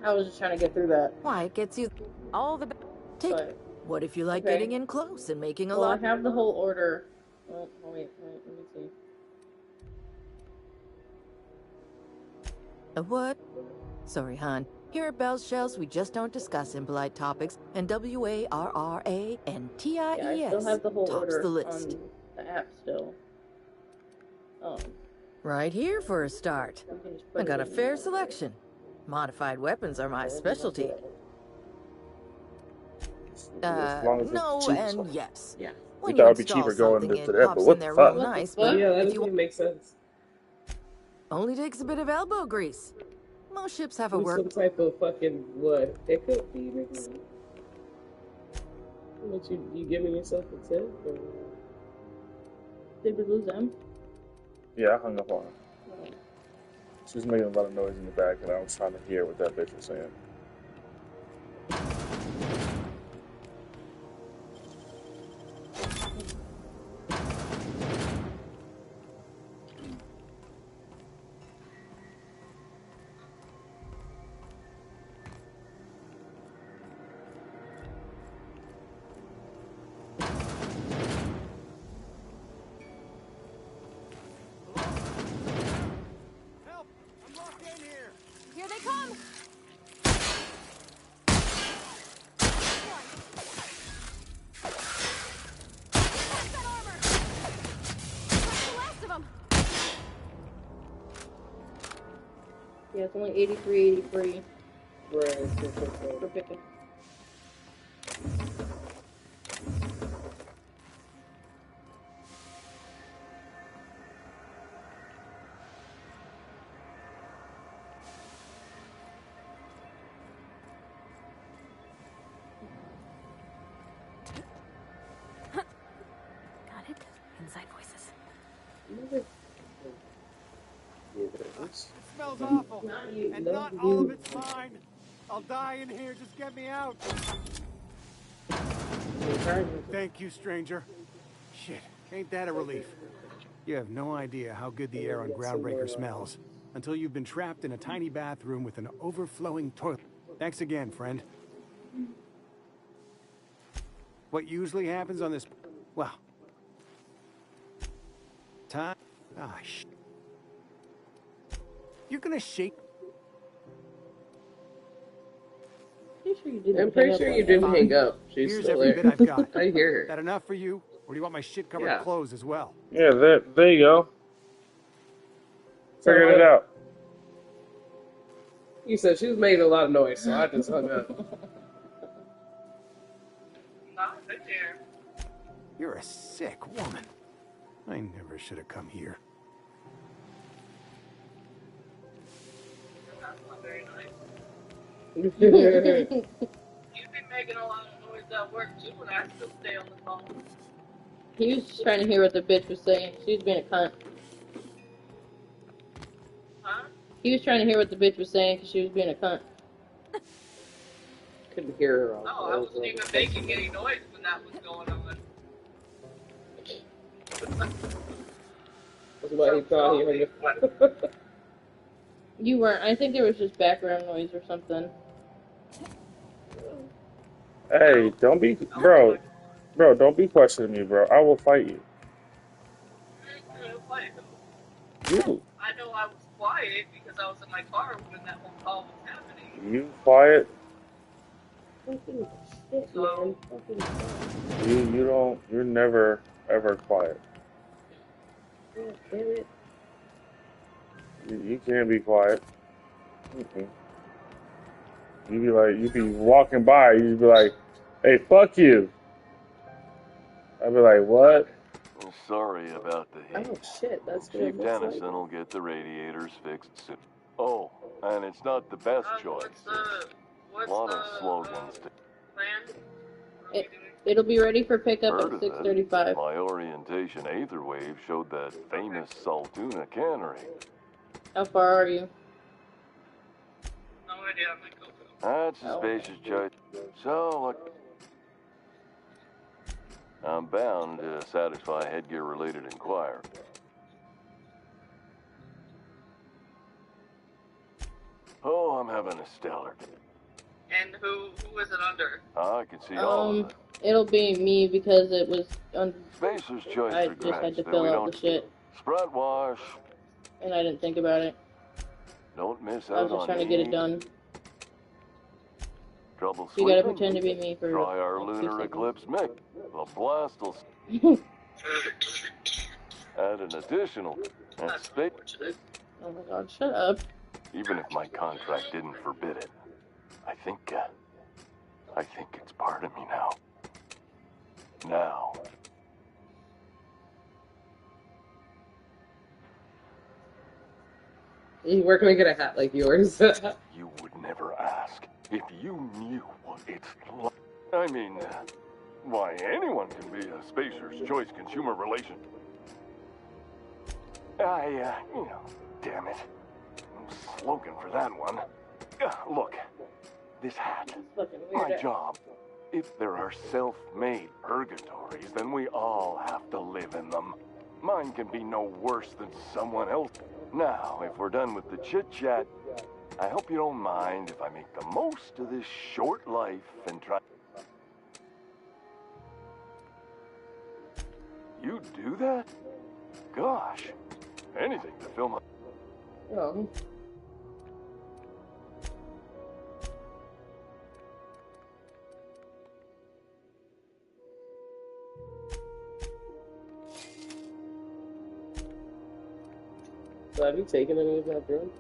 S13: I was just trying to get through that.
S6: Why, it gets you all the... Take it. What if you like
S13: Okay.
S6: getting in close and making a
S13: Well,
S6: lot...
S13: I have the whole order. Oh, wait, let me see.
S6: A what? Sorry, hon. Here at Bell's Shells, we just don't discuss impolite topics, and WARRANTIES
S13: Yeah, I still have the whole
S6: tops
S13: order
S6: the list.
S13: on the app still.
S6: Right here for a start. I got a fair selection. Modified weapons are my specialty.
S3: long as it's
S6: No
S3: cheap.
S6: and yes.
S4: Yeah.
S3: We
S6: When
S3: thought
S6: you
S3: it'd be
S6: install
S3: cheaper going
S6: something,
S3: to
S6: it
S3: that,
S6: pops
S3: but what
S6: in
S3: the
S6: there
S3: fuck?
S6: real nice, but
S4: Yeah, that
S6: if
S4: doesn't
S6: you
S4: even make sense.
S6: only takes a bit of elbow grease.
S14: Most ships have a
S4: With
S14: work.
S4: some type of fucking what? Hiccup fee, nigga? What you giving yourself a tip? Or...
S13: Did we lose them?
S3: Yeah, I hung up on her. She was making a lot of noise in the back, and I was trying to hear what that bitch was saying.
S2: Here they come! That armor! That's the last of them!
S13: Yeah, it's only 83.
S4: Right,
S13: For picking.
S2: Got it. Inside voices.
S16: It smells awful, and not all of it's mine. I'll die in here. Just get me out. Thank you, stranger. Shit, ain't that a relief? You have no idea how good the air on Groundbreaker smells until you've been trapped in a tiny bathroom with an overflowing toilet. Thanks again, friend. What usually happens on this... Well... Time... Ah, shit. You're gonna shake...
S4: I'm pretty sure you didn't hang up. She's
S16: Here's
S4: still
S16: every
S4: there.
S16: bit I've got.
S4: I hear her.
S16: That enough for you? Or do you want my shit-covered
S4: Yeah.
S16: clothes as well?
S3: Yeah, there you go. Figured it out.
S4: You said she was making a lot of noise, so I just hung up.
S5: Not good there.
S16: You're a sick woman. I never should have come here.
S5: That's not very nice. You've been making a lot of noise at work too, and I still stay on the phone.
S13: He was just trying to hear what the bitch was saying. She was being a cunt.
S5: Huh?
S13: He was trying to hear what the bitch was saying because she was being a cunt.
S4: Couldn't hear her.
S5: No, I wasn't even making any noise when that was going on.
S4: That's why he thought he heard.
S13: You weren't. I think there was just background noise or something.
S3: Hey, don't be... Bro, don't be questioning me, bro. I will fight you. You.
S5: I know I was quiet because I was in my car when that whole call was happening.
S3: You quiet.
S4: Fucking shit, man. Fucking shit.
S3: You don't... You're never, ever quiet.
S4: God damn it.
S3: You can't be quiet. You be walking by, you'd be like, hey, fuck you. I'd be like, what?
S17: I'm sorry about the heat.
S4: Oh shit, that's what
S17: Chief
S4: it looks
S17: Dennison will get the radiators fixed soon. Oh, and it's not the best choice.
S5: What's
S17: A lot
S5: the
S17: of slogans.
S5: plan?
S13: It'll be ready for pickup
S17: Heard
S13: at
S17: of it?
S13: 6:35.
S17: My orientation Aether wave showed that famous Saltuna cannery.
S13: How far are you?
S5: No idea. I'm like,
S17: That's a spacious choice. So, look. I'm bound to satisfy headgear-related inquiry. Oh, I'm having a stellar day.
S5: and who is it under?
S17: I can see all of it.
S13: It'll be me because it was
S17: Spacer's choice
S13: I just had
S17: regrets
S13: to
S17: that
S13: fill
S17: we
S13: out
S17: don't
S13: the shit,
S17: spread wash.
S13: and I didn't think about it.
S17: Don't miss
S13: I
S17: out
S13: was just
S17: on
S13: trying to get it
S17: me.
S13: done.
S17: Trouble
S13: You gotta
S17: sleeping?
S13: pretend to be me for
S17: Try our
S13: like 2
S17: lunar
S13: seconds.
S17: eclipse mix. The blast will add an additional and space.
S13: Oh my god, shut up.
S17: Even if my contract didn't forbid it, I think it's part of me now. Now.
S4: We're gonna get a hat like yours.
S17: You would never ask if you knew what it's like. I mean, why, anyone can be a Spacer's Choice consumer relation. Damn it. No slogan for that one. Look, this hat, my job. If there are self-made purgatories, then we all have to live in them. Mine can be no worse than someone else. Now, if we're done with the chit-chat, I hope you don't mind if I make the most of this short life and try... You do that? Gosh, anything to fill my...
S4: Oh. So have you taken any of that drug?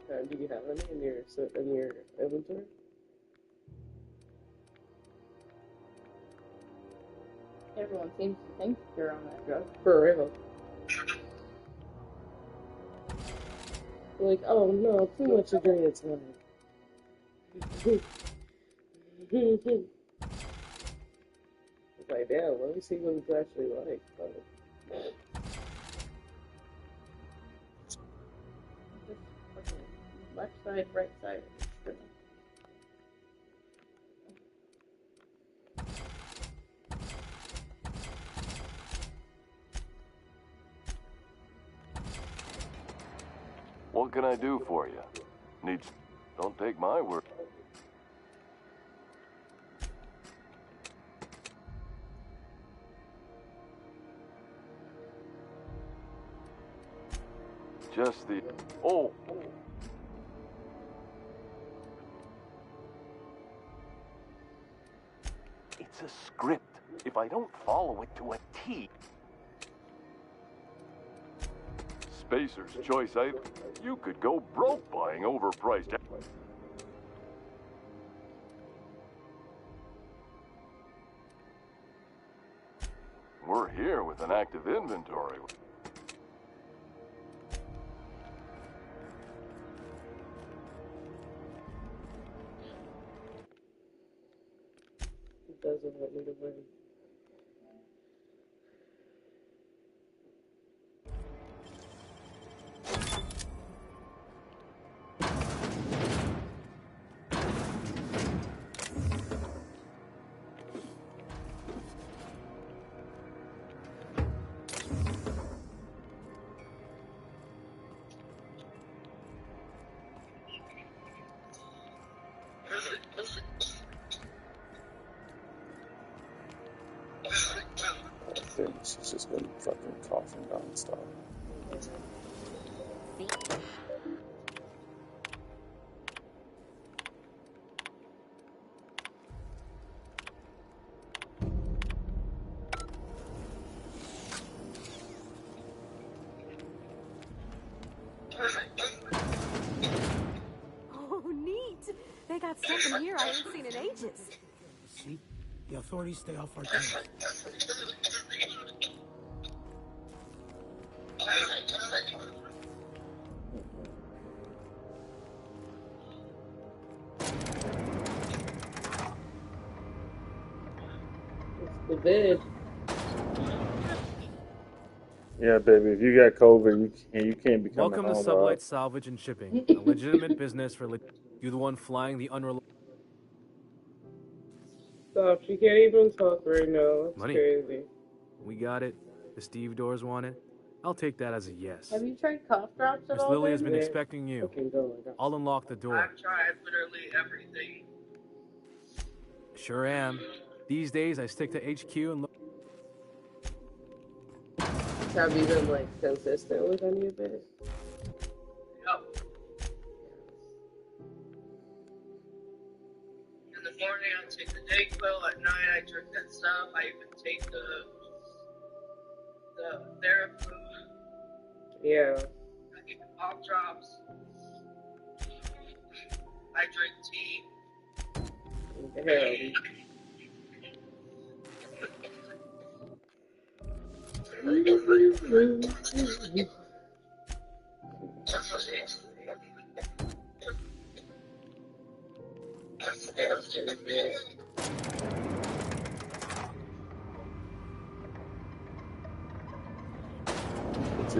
S4: Do you have any in your inventory?
S13: Everyone seems to think you're on that drug.
S4: For real. Like, oh no, too much of drink, it's not. Like, damn, let me see what it's actually like.
S13: Left side, right side.
S17: What can I do for you? Don't take my word. Just the... Oh! It's a script. If I don't follow it to a T... Spacer's Choice, you could go broke buying overpriced... We're here with an active inventory.
S4: It doesn't want me to win.
S3: She's just been fucking coughing nonstop.
S2: Oh, neat. They got stuff in here I haven't seen in ages.
S18: See? The authorities stay off our tails.
S4: The bed.
S3: Yeah, baby. If you got COVID, you can't be coming
S19: Welcome to
S3: home.
S19: Sublight Salvage and Shipping, a legitimate business for you, the one flying the unreliable.
S4: Stop! She can't even talk right now. That's
S19: Money.
S4: crazy.
S19: We got it. The Steve doors want it. I'll take that as a yes.
S13: Have you tried cough drops at
S19: Miss
S13: all?
S19: Lily has
S13: then?
S19: been expecting you.
S4: Okay, go.
S19: I'll unlock the door.
S5: I've tried literally everything.
S19: Sure am. These days, I stick to HQ and look.
S4: Have you been like consistent with any of it?
S5: Yep. In the morning, I take the Dayquil. At night, I drink that stuff. I even take the therapy.
S4: Yeah.
S5: I get the cough drops. I drink tea.
S4: Yeah.
S3: Did you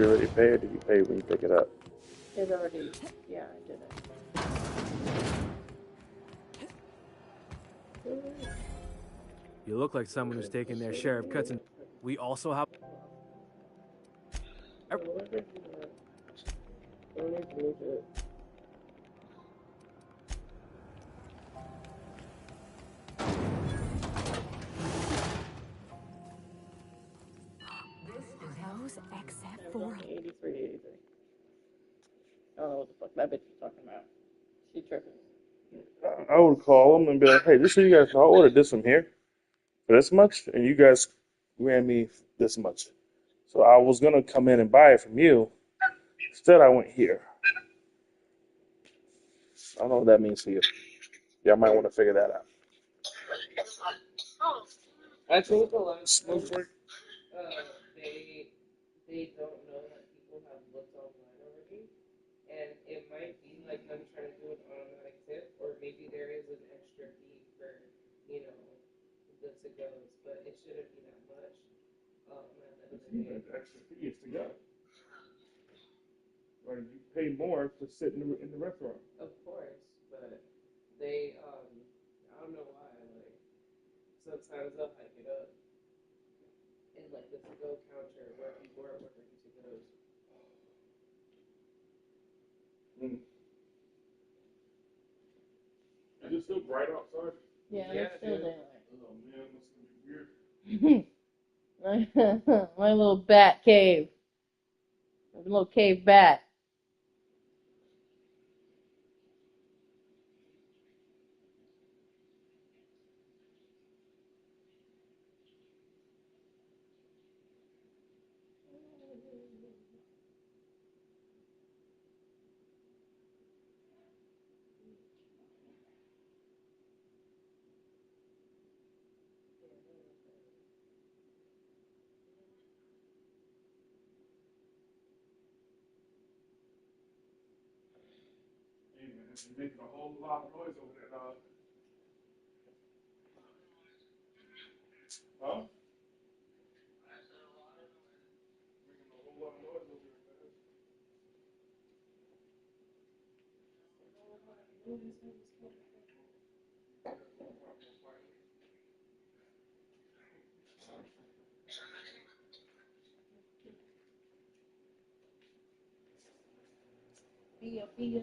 S3: already pay or did you pay when you pick it up?
S13: It already, yeah, I did it.
S19: You look like someone who's taking their share of cuts, and we also have.
S2: Those except for
S13: 83, 83. I don't know what the fuck that bitch is talking about. She tripping.
S3: I would call them and be like, hey, just so you guys know, I ordered this from here for this much, and you guys ran me this much. So I was going to come in and buy it from you. Instead, I went here. I don't know what that means to you. Yeah, I might want to figure that out.
S4: I think a lot of
S3: Smoke
S4: times,
S3: break.
S4: they don't know that people have looked online already, and it might be like them trying to do an automatic tip, or maybe there is an extra fee for, you know, the to-goes, but it shouldn't be that much. At the end of the day.
S3: The extra fee is to go. Right, you pay more to sit in the restaurant.
S4: Of course, but they, I don't know why, like, sometimes they'll hike it up in, like, the to-go counter where people are ordering to-goes.
S3: Is it still bright outside?
S13: Yeah, it's still daylight.
S3: Oh man, that's gonna be weird.
S13: My little bat cave. My little cave bat.
S3: Hey man, you're making a whole lot of noise over there, dog. Huh? Making a whole lot of noise over there, man.
S13: Fia.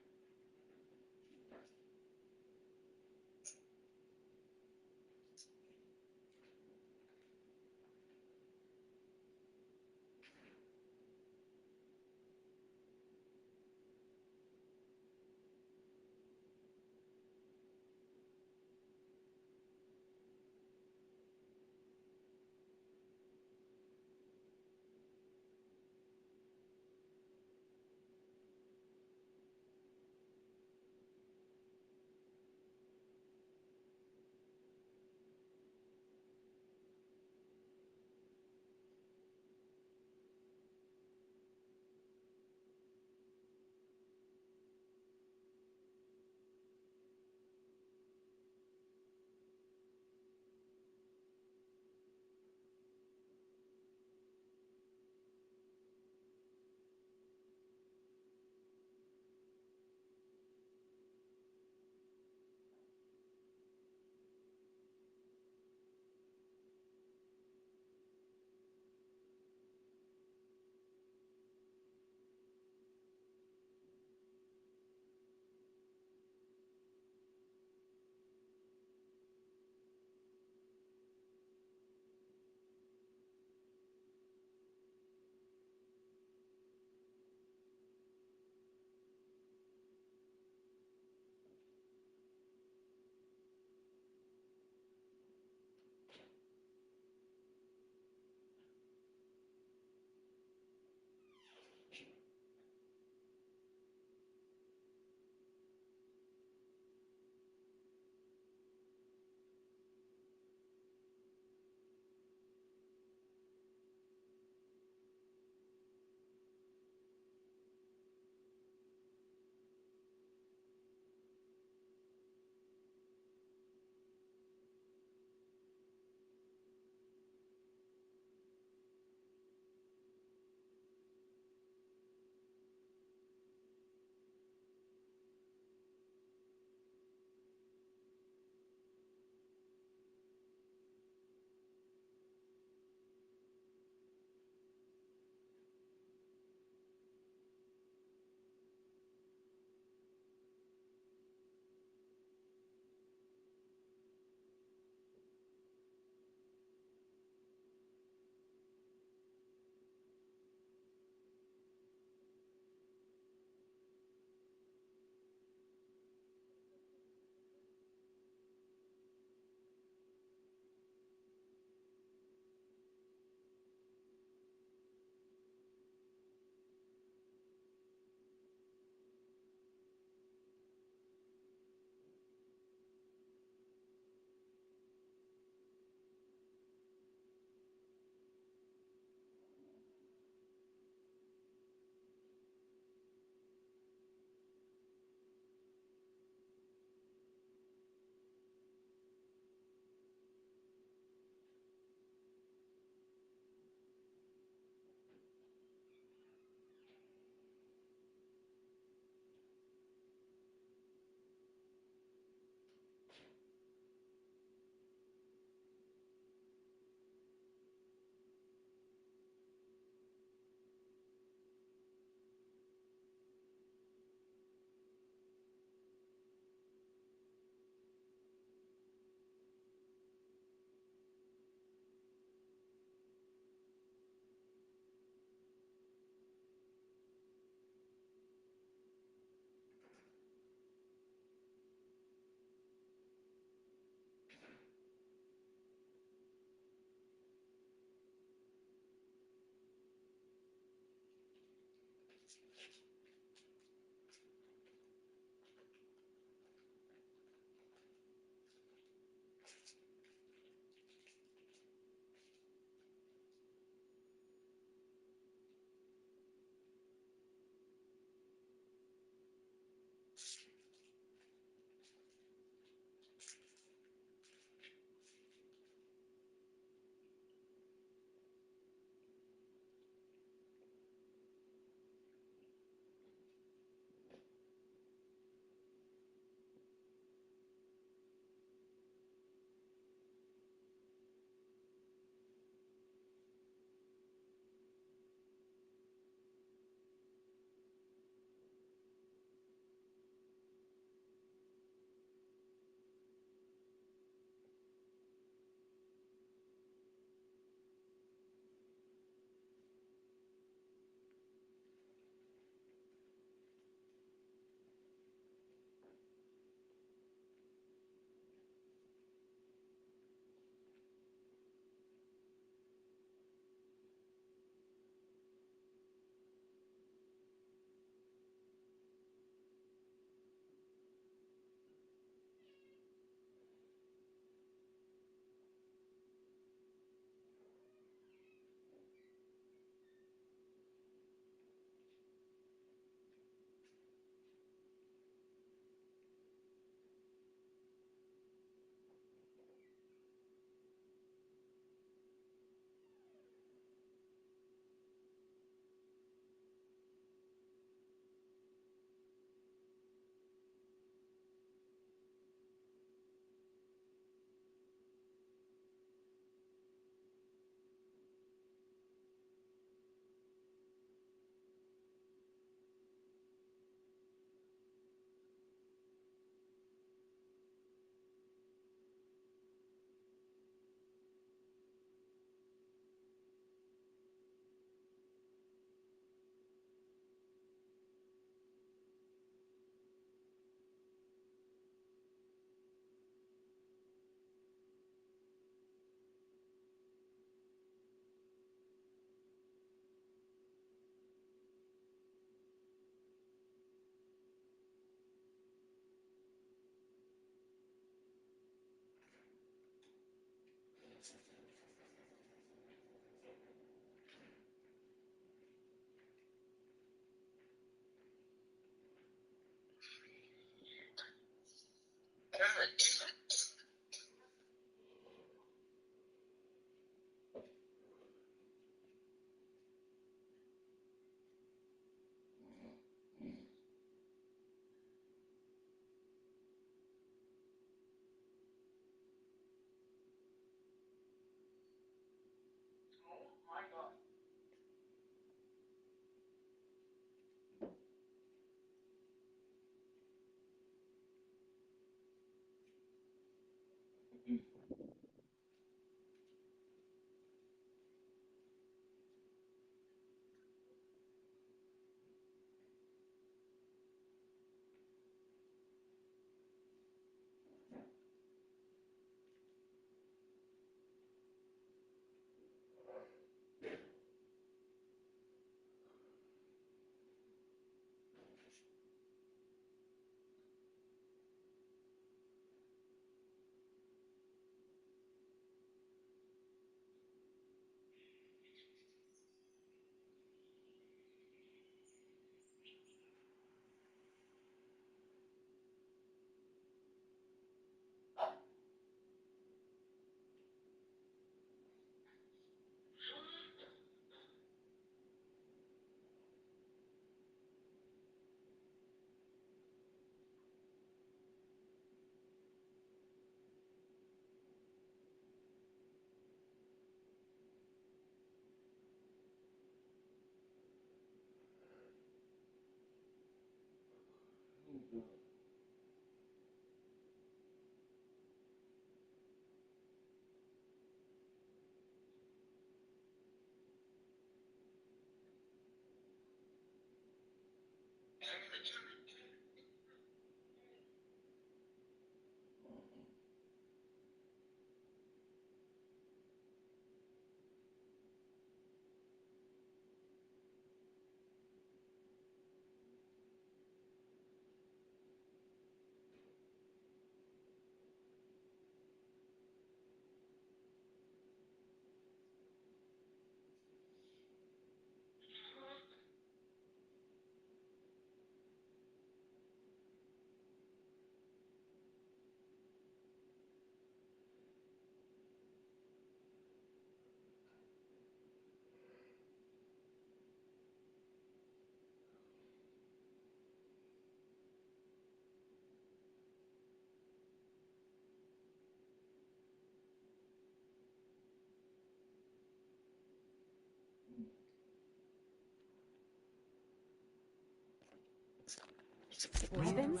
S2: Weapons?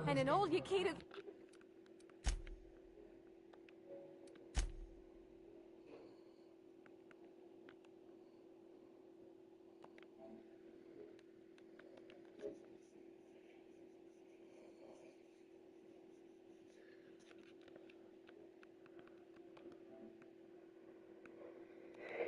S2: And an old Yakita...